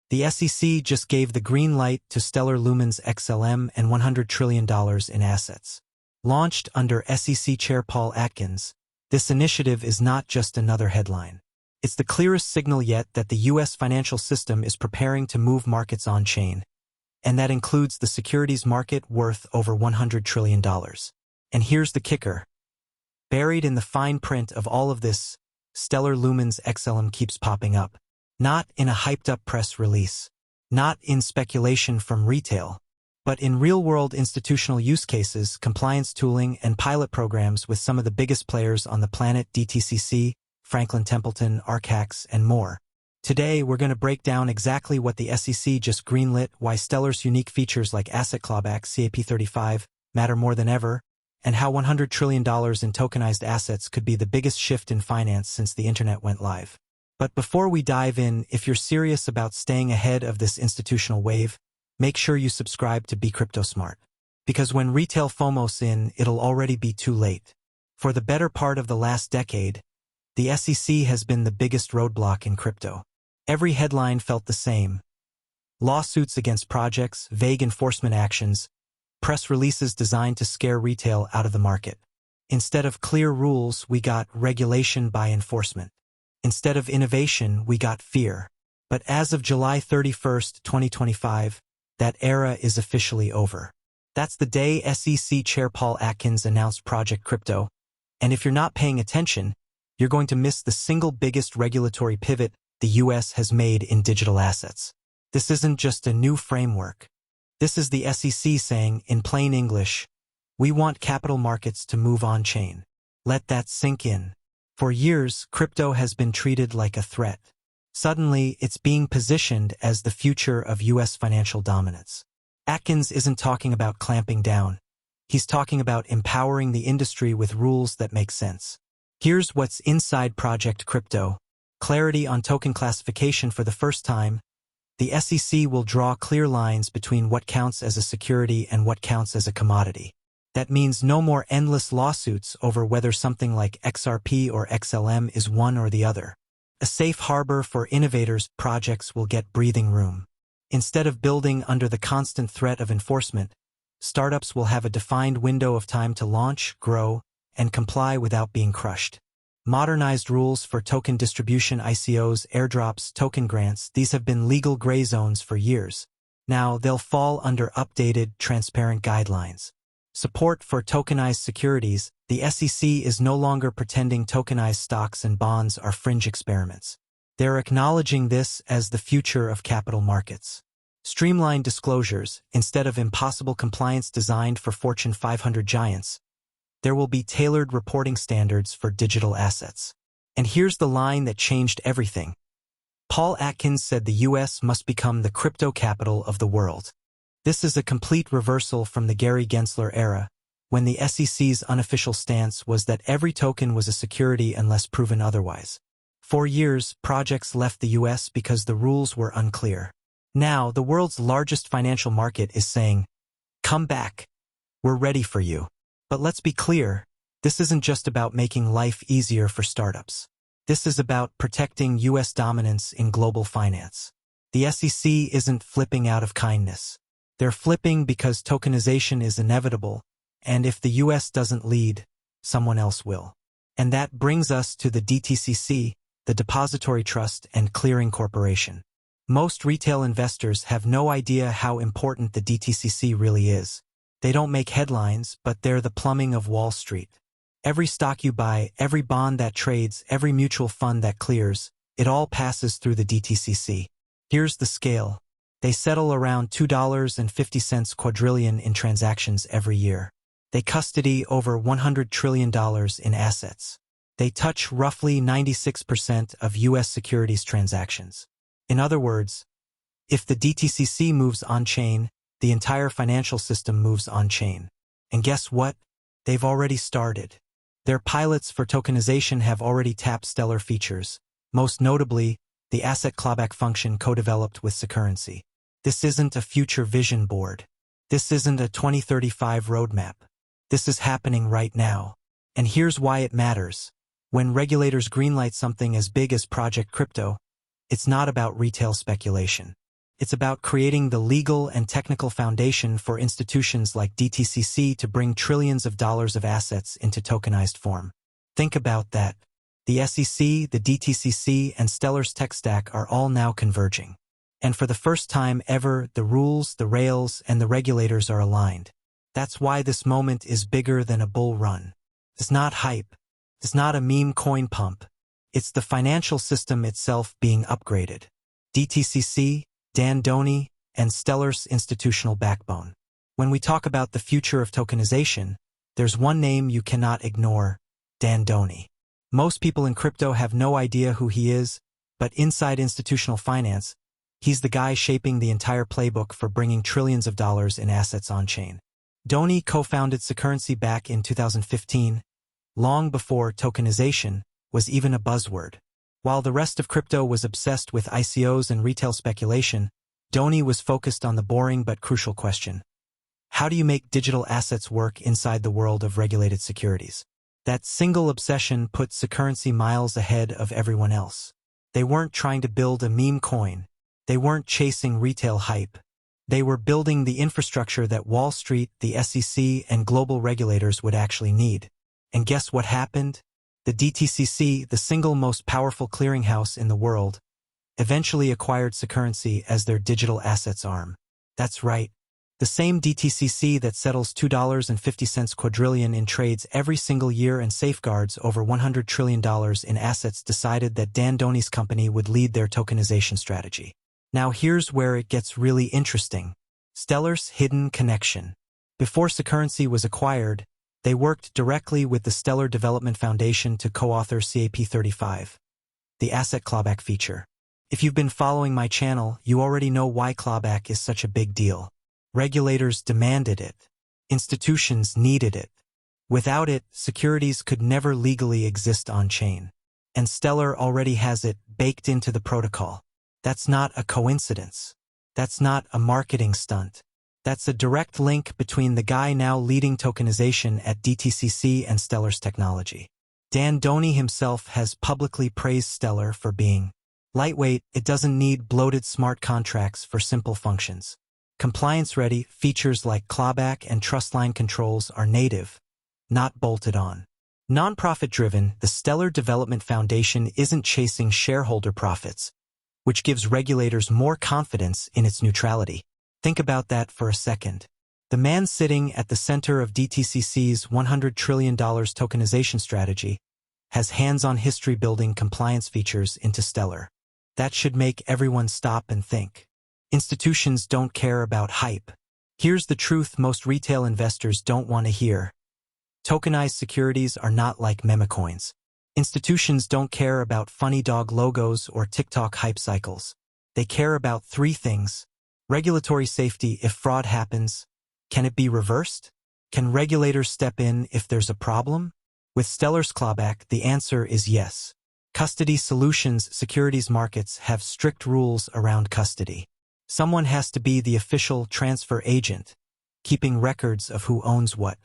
The SEC just gave the green light to Stellar Lumens XLM and $100 trillion in assets. Launched under SEC Chair Paul Atkins, this initiative is not just another headline. It's the clearest signal yet that the U.S. financial system is preparing to move markets on-chain. And that includes the securities market worth over $100 trillion. And here's the kicker. Buried in the fine print of all of this, Stellar Lumens XLM keeps popping up. Not in a hyped-up press release. Not in speculation from retail. But in real-world institutional use cases, compliance tooling, and pilot programs with some of the biggest players on the planet: DTCC, Franklin Templeton, Archax, and more. Today, we're going to break down exactly what the SEC just greenlit, why Stellar's unique features like asset clawback, CAP35, matter more than ever, and how $100 trillion in tokenized assets could be the biggest shift in finance since the internet went live. But before we dive in, if you're serious about staying ahead of this institutional wave, make sure you subscribe to Be Crypto Smart. Because when retail FOMO's in, it'll already be too late. For the better part of the last decade, the SEC has been the biggest roadblock in crypto. Every headline felt the same. Lawsuits against projects, vague enforcement actions, press releases designed to scare retail out of the market. Instead of clear rules, we got regulation by enforcement. Instead of innovation, we got fear. But as of July 31st, 2025, that era is officially over. That's the day SEC Chair Paul Atkins announced Project Crypto. And if you're not paying attention, you're going to miss the single biggest regulatory pivot the U.S. has made in digital assets. This isn't just a new framework. This is the SEC saying, in plain English, we want capital markets to move on-chain. Let that sink in. For years, crypto has been treated like a threat. Suddenly, it's being positioned as the future of U.S. financial dominance. Atkins isn't talking about clamping down. He's talking about empowering the industry with rules that make sense. Here's what's inside Project Crypto. Clarity on token classification for the first time. The SEC will draw clear lines between what counts as a security and what counts as a commodity. That means no more endless lawsuits over whether something like XRP or XLM is one or the other. A safe harbor for innovators. Projects will get breathing room. Instead of building under the constant threat of enforcement, startups will have a defined window of time to launch, grow, and comply without being crushed. Modernized rules for token distribution, ICOs, airdrops, token grants, these have been legal gray zones for years. Now they'll fall under updated, transparent guidelines. Support for tokenized securities. The SEC is no longer pretending tokenized stocks and bonds are fringe experiments. They're acknowledging this as the future of capital markets. Streamlined disclosures. Instead of impossible compliance designed for Fortune 500 giants, there will be tailored reporting standards for digital assets. And here's the line that changed everything. Paul Atkins said the U.S. must become the crypto capital of the world. This is a complete reversal from the Gary Gensler era, when the SEC's unofficial stance was that every token was a security unless proven otherwise. For years, projects left the U.S. because the rules were unclear. Now, the world's largest financial market is saying, "Come back. We're ready for you." But let's be clear, this isn't just about making life easier for startups. This is about protecting U.S. dominance in global finance. The SEC isn't flipping out of kindness. They're flipping because tokenization is inevitable, and if the U.S. doesn't lead, someone else will. And that brings us to the DTCC, the Depository Trust and Clearing Corporation. Most retail investors have no idea how important the DTCC really is. They don't make headlines, but they're the plumbing of Wall Street. Every stock you buy, every bond that trades, every mutual fund that clears, it all passes through the DTCC. Here's the scale. They settle around $2.50 quadrillion in transactions every year. They custody over $100 trillion in assets. They touch roughly 96% of U.S. securities transactions. In other words, if the DTCC moves on-chain, the entire financial system moves on-chain. And guess what? They've already started. Their pilots for tokenization have already tapped Stellar features, most notably, the asset clawback function co-developed with Securrency. This isn't a future vision board. This isn't a 2035 roadmap. This is happening right now. And here's why it matters. When regulators greenlight something as big as Project Crypto, it's not about retail speculation. It's about creating the legal and technical foundation for institutions like DTCC to bring trillions of dollars of assets into tokenized form. Think about that. The SEC, the DTCC, and Stellar's tech stack are all now converging. And for the first time ever, the rules, the rails, and the regulators are aligned. That's why this moment is bigger than a bull run. It's not hype. It's not a meme coin pump. It's the financial system itself being upgraded. DTCC, Dan Doney, and Stellar's institutional backbone. When we talk about the future of tokenization, there's one name you cannot ignore: Dan Doney. Most people in crypto have no idea who he is, but inside institutional finance, he's the guy shaping the entire playbook for bringing trillions of dollars in assets on-chain. Doney co-founded Securrency back in 2015, long before tokenization was even a buzzword. While the rest of crypto was obsessed with ICOs and retail speculation, Doney was focused on the boring but crucial question: how do you make digital assets work inside the world of regulated securities? That single obsession put Securrency miles ahead of everyone else. They weren't trying to build a meme coin. They weren't chasing retail hype. They were building the infrastructure that Wall Street, the SEC, and global regulators would actually need. And guess what happened? The DTCC, the single most powerful clearinghouse in the world, eventually acquired Securrency as their digital assets arm. That's right. The same DTCC that settles $2.50 quadrillion in trades every single year and safeguards over $100 trillion in assets decided that Dan Doney's company would lead their tokenization strategy. Now here's where it gets really interesting. Stellar's hidden connection. Before Securrency was acquired, they worked directly with the Stellar Development Foundation to co-author CAP35, the asset clawback feature. If you've been following my channel, you already know why clawback is such a big deal. Regulators demanded it. Institutions needed it. Without it, securities could never legally exist on-chain. And Stellar already has it baked into the protocol. That's not a coincidence. That's not a marketing stunt. That's a direct link between the guy now leading tokenization at DTCC and Stellar's technology. Dan Doney himself has publicly praised Stellar for being lightweight. It doesn't need bloated smart contracts for simple functions. Compliance-ready features like clawback and trustline controls are native, not bolted on. Non-profit-driven, the Stellar Development Foundation isn't chasing shareholder profits, which gives regulators more confidence in its neutrality. Think about that for a second. The man sitting at the center of DTCC's $100 trillion tokenization strategy has hands-on history building compliance features into Stellar. That should make everyone stop and think. Institutions don't care about hype. Here's the truth most retail investors don't want to hear. Tokenized securities are not like meme coins. Institutions don't care about funny dog logos or TikTok hype cycles. They care about three things: regulatory safety if fraud happens. Can it be reversed? Can regulators step in if there's a problem? With Stellar's clawback, the answer is yes. Custody solutions securities markets have strict rules around custody. Someone has to be the official transfer agent, keeping records of who owns what.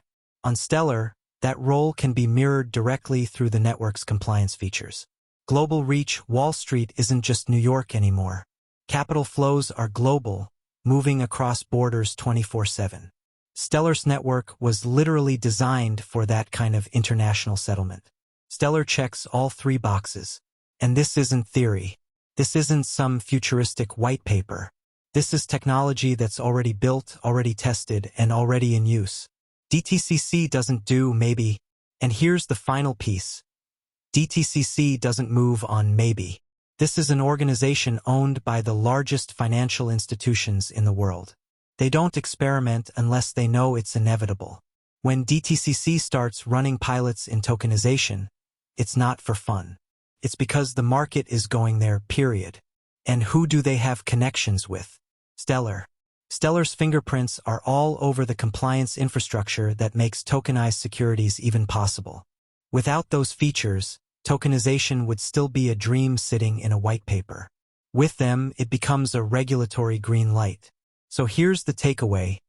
On Stellar, that role can be mirrored directly through the network's compliance features. Global reach: Wall Street isn't just New York anymore. Capital flows are global, moving across borders 24/7. Stellar's network was literally designed for that kind of international settlement. Stellar checks all three boxes. And this isn't theory. This isn't some futuristic white paper. This is technology that's already built, already tested, and already in use. DTCC doesn't do maybe. And here's the final piece. DTCC doesn't move on maybe. This is an organization owned by the largest financial institutions in the world. They don't experiment unless they know it's inevitable. When DTCC starts running pilots in tokenization, it's not for fun. It's because the market is going there, period. And who do they have connections with? Stellar. Stellar's fingerprints are all over the compliance infrastructure that makes tokenized securities even possible. Without those features, tokenization would still be a dream sitting in a white paper. With them, it becomes a regulatory green light. So here's the takeaway.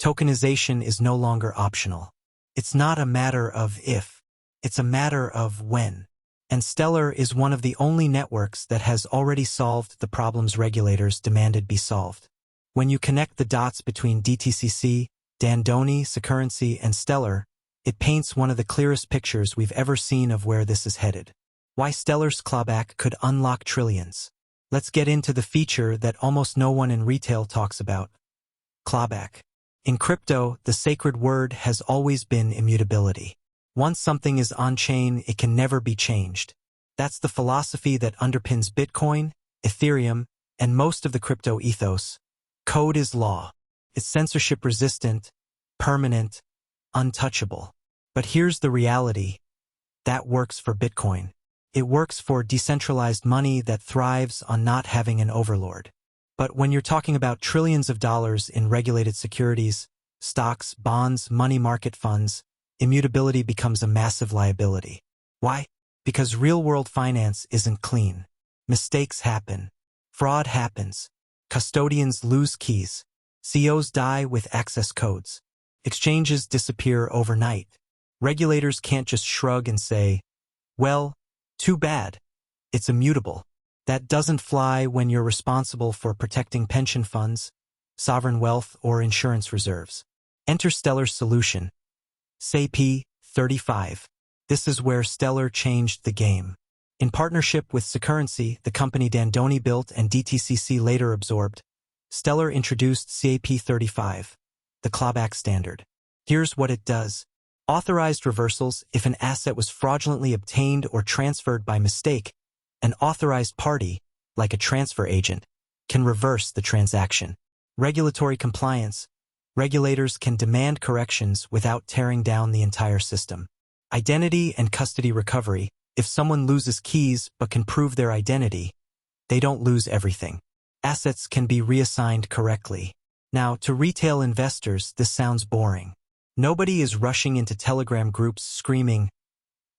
Tokenization is no longer optional. It's not a matter of if. It's a matter of when. And Stellar is one of the only networks that has already solved the problems regulators demanded be solved. When you connect the dots between DTCC, Dandoni, Security, and Stellar, it paints one of the clearest pictures we've ever seen of where this is headed. Why Stellar's clawback could unlock trillions. Let's get into the feature that almost no one in retail talks about. Clawback. In crypto, the sacred word has always been immutability. Once something is on-chain, it can never be changed. That's the philosophy that underpins Bitcoin, Ethereum, and most of the crypto ethos. Code is law. It's censorship-resistant, permanent, untouchable. But here's the reality. That works for Bitcoin. It works for decentralized money that thrives on not having an overlord. But when you're talking about trillions of dollars in regulated securities, stocks, bonds, money market funds, immutability becomes a massive liability. Why? Because real-world finance isn't clean. Mistakes happen. Fraud happens. Custodians lose keys. CEOs die with access codes. Exchanges disappear overnight. Regulators can't just shrug and say, well, too bad. It's immutable. That doesn't fly when you're responsible for protecting pension funds, sovereign wealth, or insurance reserves. Enter Stellar's solution. SAP-35. This is where Stellar changed the game. In partnership with Security, the company Dandoni built and DTCC later absorbed, Stellar introduced SAP-35, the clawback standard. Here's what it does. Authorized reversals. If an asset was fraudulently obtained or transferred by mistake, an authorized party, like a transfer agent, can reverse the transaction. Regulatory compliance. Regulators can demand corrections without tearing down the entire system. Identity and custody recovery. If someone loses keys but can prove their identity, they don't lose everything. Assets can be reassigned correctly. Now, to retail investors, this sounds boring. Nobody is rushing into Telegram groups screaming,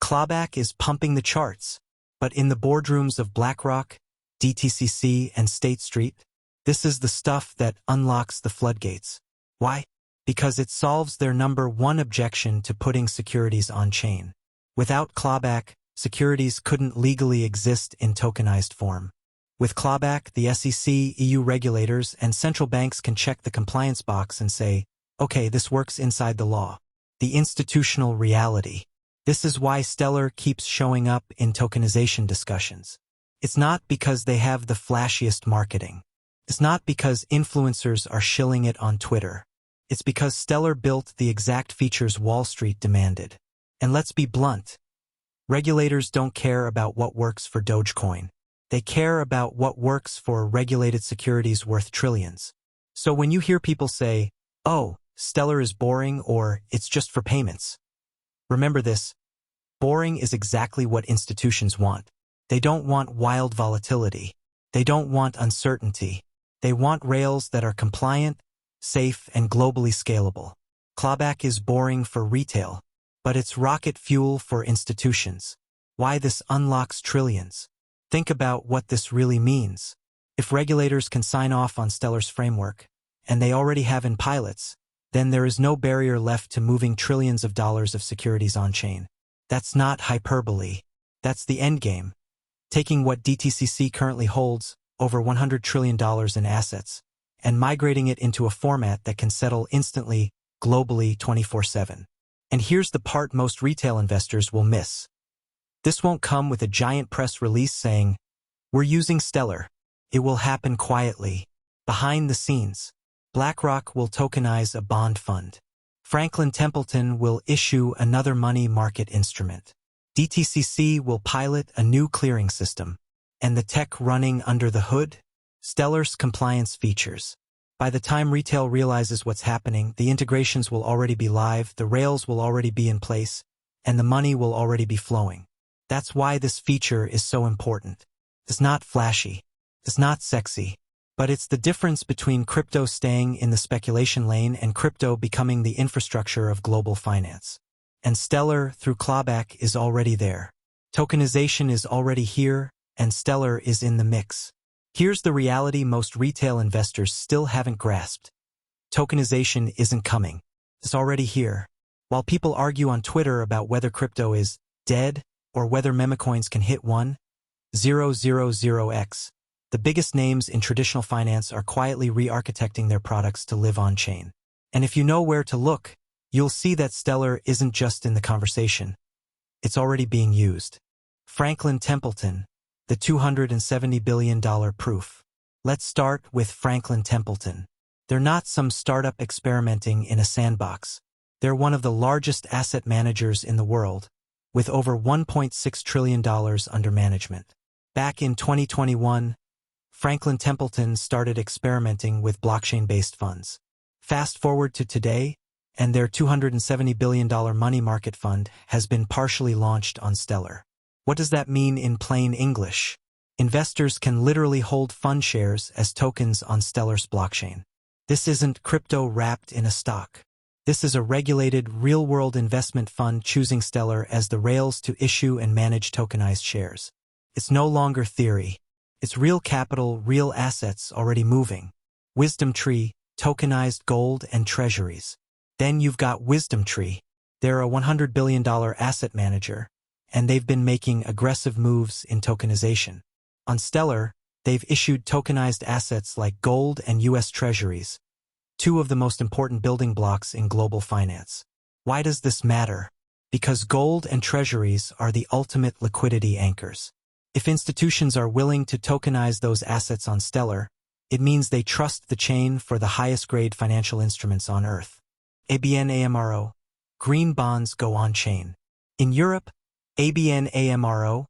"Clawback is pumping the charts." But in the boardrooms of BlackRock, DTCC, and State Street, this is the stuff that unlocks the floodgates. Why? Because it solves their number one objection to putting securities on-chain. Without clawback, securities couldn't legally exist in tokenized form. With clawback, the SEC, EU regulators, and central banks can check the compliance box and say, okay, this works inside the law. The institutional reality. This is why Stellar keeps showing up in tokenization discussions. It's not because they have the flashiest marketing. It's not because influencers are shilling it on Twitter. It's because Stellar built the exact features Wall Street demanded. And let's be blunt. Regulators don't care about what works for Dogecoin. They care about what works for regulated securities worth trillions. So when you hear people say, oh, Stellar is boring or it's just for payments, remember this. Boring is exactly what institutions want. They don't want wild volatility. They don't want uncertainty. They want rails that are compliant, safe, and globally scalable. Clawback is boring for retail, but it's rocket fuel for institutions. Why this unlocks trillions? Think about what this really means. If regulators can sign off on Stellar's framework, and they already have in pilots, then there is no barrier left to moving trillions of dollars of securities on-chain. That's not hyperbole. That's the endgame. Taking what DTCC currently holds, over $100 trillion in assets, and migrating it into a format that can settle instantly, globally, 24/7. And here's the part most retail investors will miss. This won't come with a giant press release saying, we're using Stellar. It will happen quietly, behind the scenes. BlackRock will tokenize a bond fund. Franklin Templeton will issue another money market instrument. DTCC will pilot a new clearing system. And the tech running under the hood? Stellar's compliance features. By the time retail realizes what's happening, the integrations will already be live, the rails will already be in place, and the money will already be flowing. That's why this feature is so important. It's not flashy. It's not sexy. But it's the difference between crypto staying in the speculation lane and crypto becoming the infrastructure of global finance. And Stellar, through Clawback, is already there. Tokenization is already here, and Stellar is in the mix. Here's the reality most retail investors still haven't grasped. Tokenization isn't coming. It's already here. While people argue on Twitter about whether crypto is dead or whether memecoins can hit 1,000x. The biggest names in traditional finance are quietly re-architecting their products to live on-chain. And if you know where to look, you'll see that Stellar isn't just in the conversation. It's already being used. Franklin Templeton, the $270 billion proof. Let's start with Franklin Templeton. They're not some startup experimenting in a sandbox. They're one of the largest asset managers in the world, with over $1.6 trillion under management. Back in 2021, Franklin Templeton started experimenting with blockchain-based funds. Fast forward to today, and their $270 billion money market fund has been partially launched on Stellar. What does that mean in plain English? Investors can literally hold fund shares as tokens on Stellar's blockchain. This isn't crypto wrapped in a stock. This is a regulated, real-world investment fund choosing Stellar as the rails to issue and manage tokenized shares. It's no longer theory. It's real capital, real assets already moving. Wisdom Tree, tokenized gold and treasuries. Then you've got Wisdom Tree. They're a $100 billion asset manager, and they've been making aggressive moves in tokenization. On Stellar, they've issued tokenized assets like gold and U.S. treasuries, two of the most important building blocks in global finance. Why does this matter? Because gold and treasuries are the ultimate liquidity anchors. If institutions are willing to tokenize those assets on Stellar, it means they trust the chain for the highest-grade financial instruments on Earth. ABN AMRO. Green bonds go on-chain. In Europe, ABN AMRO,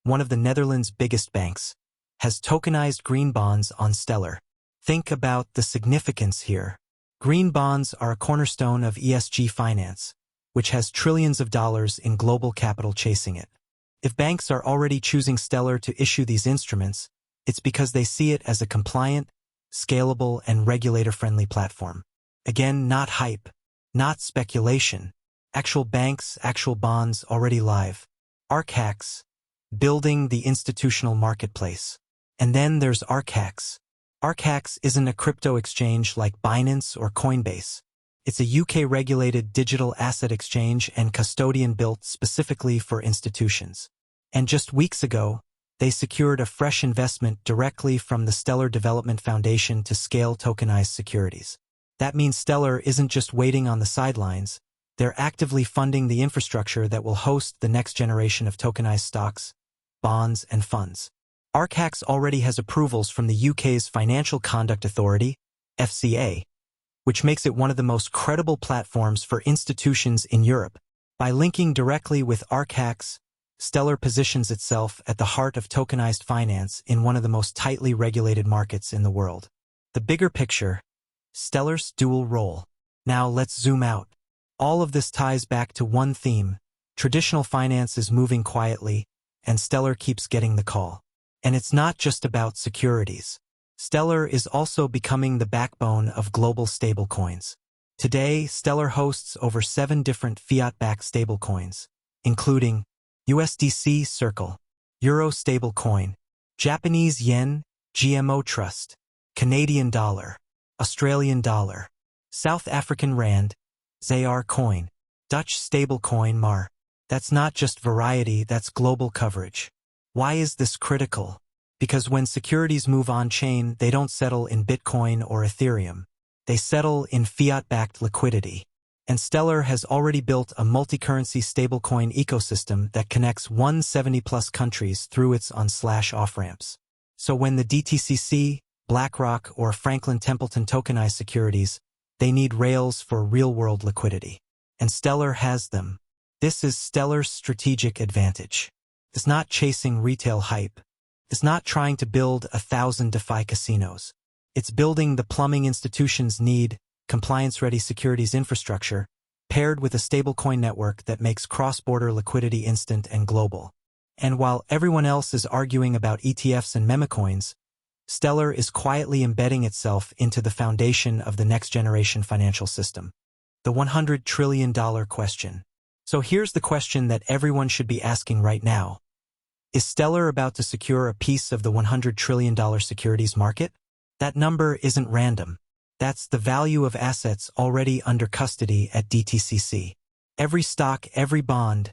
one of the Netherlands' biggest banks, has tokenized green bonds on Stellar. Think about the significance here. Green bonds are a cornerstone of ESG finance, which has trillions of dollars in global capital chasing it. If banks are already choosing Stellar to issue these instruments, it's because they see it as a compliant, scalable, and regulator-friendly platform. Again, not hype, not speculation. Actual banks, actual bonds already live. Archax, building the institutional marketplace. And then there's Archax. Archax isn't a crypto exchange like Binance or Coinbase. It's a UK-regulated digital asset exchange and custodian built specifically for institutions. And just weeks ago, they secured a fresh investment directly from the Stellar Development Foundation to scale tokenized securities. That means Stellar isn't just waiting on the sidelines, they're actively funding the infrastructure that will host the next generation of tokenized stocks, bonds, and funds. Archax already has approvals from the UK's Financial Conduct Authority, FCA, which makes it one of the most credible platforms for institutions in Europe. By linking directly with Archax, Stellar positions itself at the heart of tokenized finance in one of the most tightly regulated markets in the world. The bigger picture, Stellar's dual role. Now let's zoom out. All of this ties back to one theme. Traditional finance is moving quietly, and Stellar keeps getting the call. And it's not just about securities. Stellar is also becoming the backbone of global stablecoins. Today, Stellar hosts over 7 different fiat-backed stablecoins, including USDC Circle, Euro stablecoin, Japanese Yen, GMO Trust, Canadian Dollar, Australian Dollar, South African Rand, ZAR Coin, Dutch stablecoin MAR. That's not just variety, that's global coverage. Why is this critical? Because when securities move on-chain, they don't settle in Bitcoin or Ethereum. They settle in fiat-backed liquidity. And Stellar has already built a multi-currency stablecoin ecosystem that connects 170-plus countries through its on/off-ramps. So when the DTCC, BlackRock, or Franklin Templeton tokenize securities, they need rails for real-world liquidity. And Stellar has them. This is Stellar's strategic advantage. It's not chasing retail hype. It's not trying to build 1,000 DeFi casinos. It's building the plumbing institutions need, compliance-ready securities infrastructure, paired with a stablecoin network that makes cross-border liquidity instant and global. And while everyone else is arguing about ETFs and memecoins, Stellar is quietly embedding itself into the foundation of the next-generation financial system. The $100 trillion question. So here's the question that everyone should be asking right now. Is Stellar about to secure a piece of the $100 trillion securities market? That number isn't random. That's the value of assets already under custody at DTCC. Every stock, every bond,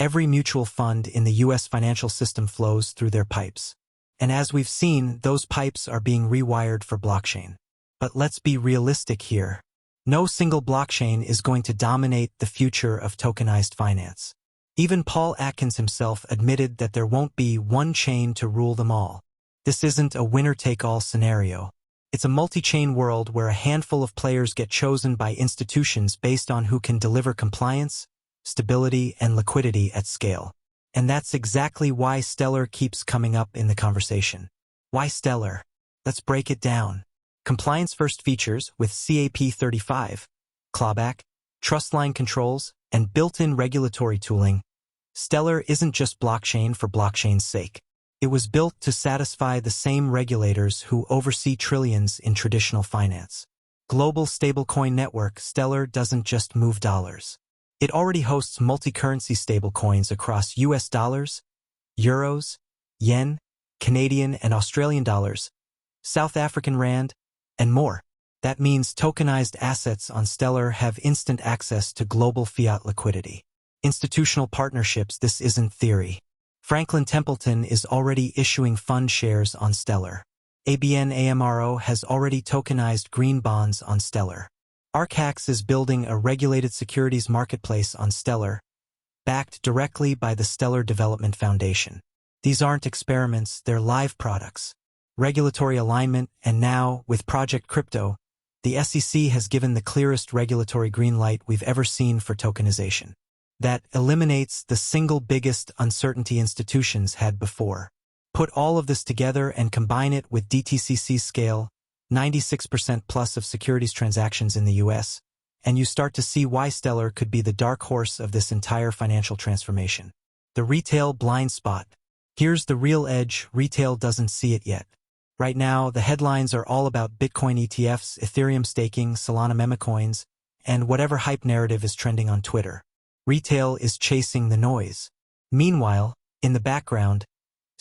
Every mutual fund in the U.S. financial system flows through their pipes. And as we've seen, those pipes are being rewired for blockchain. But let's be realistic here. No single blockchain is going to dominate the future of tokenized finance. Even Paul Atkins himself admitted that there won't be one chain to rule them all. This isn't a winner-take-all scenario. It's a multi-chain world where a handful of players get chosen by institutions based on who can deliver compliance, stability, and liquidity at scale. And that's exactly why Stellar keeps coming up in the conversation. Why Stellar? Let's break it down. Compliance-first features with CAP35, Clawback, trust line controls, and built-in regulatory tooling. Stellar isn't just blockchain for blockchain's sake. It was built to satisfy the same regulators who oversee trillions in traditional finance. Global stablecoin network, Stellar doesn't just move dollars. It already hosts multi-currency stablecoins across US dollars, euros, yen, Canadian and Australian dollars, South African rand, and more. That means tokenized assets on Stellar have instant access to global fiat liquidity. Institutional partnerships, this isn't theory. Franklin Templeton is already issuing fund shares on Stellar. ABN AMRO has already tokenized green bonds on Stellar. Archax is building a regulated securities marketplace on Stellar, backed directly by the Stellar Development Foundation. These aren't experiments, they're live products. Regulatory alignment, and now, with Project Crypto, the SEC has given the clearest regulatory green light we've ever seen for tokenization. That eliminates the single biggest uncertainty institutions had before. Put all of this together and combine it with DTCC scale, 96% plus of securities transactions in the US, and you start to see why Stellar could be the dark horse of this entire financial transformation. The retail blind spot. Here's the real edge, retail doesn't see it yet. Right now, the headlines are all about Bitcoin ETFs, Ethereum staking, Solana meme coins, and whatever hype narrative is trending on Twitter. Retail is chasing the noise. Meanwhile, in the background,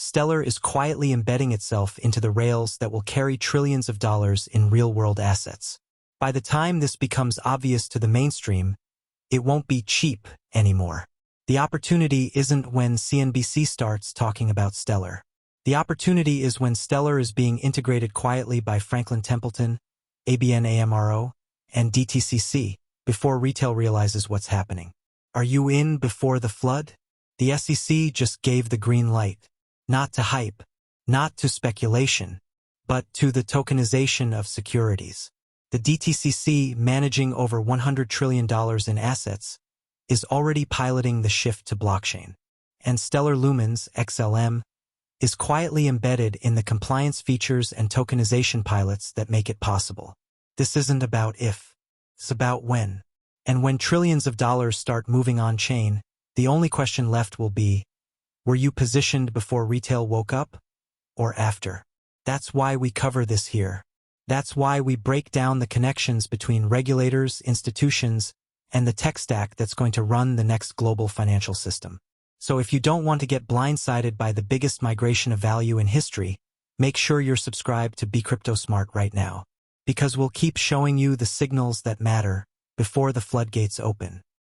Stellar is quietly embedding itself into the rails that will carry trillions of dollars in real-world assets. By the time this becomes obvious to the mainstream, it won't be cheap anymore. The opportunity isn't when CNBC starts talking about Stellar. The opportunity is when Stellar is being integrated quietly by Franklin Templeton, ABN AMRO, and DTCC before retail realizes what's happening. Are you in before the flood? The SEC just gave the green light. Not to hype, not to speculation, but to the tokenization of securities. The DTCC, managing over $100 trillion in assets, is already piloting the shift to blockchain. And Stellar Lumens, XLM, is quietly embedded in the compliance features and tokenization pilots that make it possible. This isn't about if, it's about when. And when trillions of dollars start moving on-chain, the only question left will be, were you positioned before retail woke up? Or after? That's why we cover this here. That's why we break down the connections between regulators, institutions, and the tech stack that's going to run the next global financial system. So if you don't want to get blindsided by the biggest migration of value in history, make sure you're subscribed to Be Crypto Smart right now. Because we'll keep showing you the signals that matter before the floodgates open.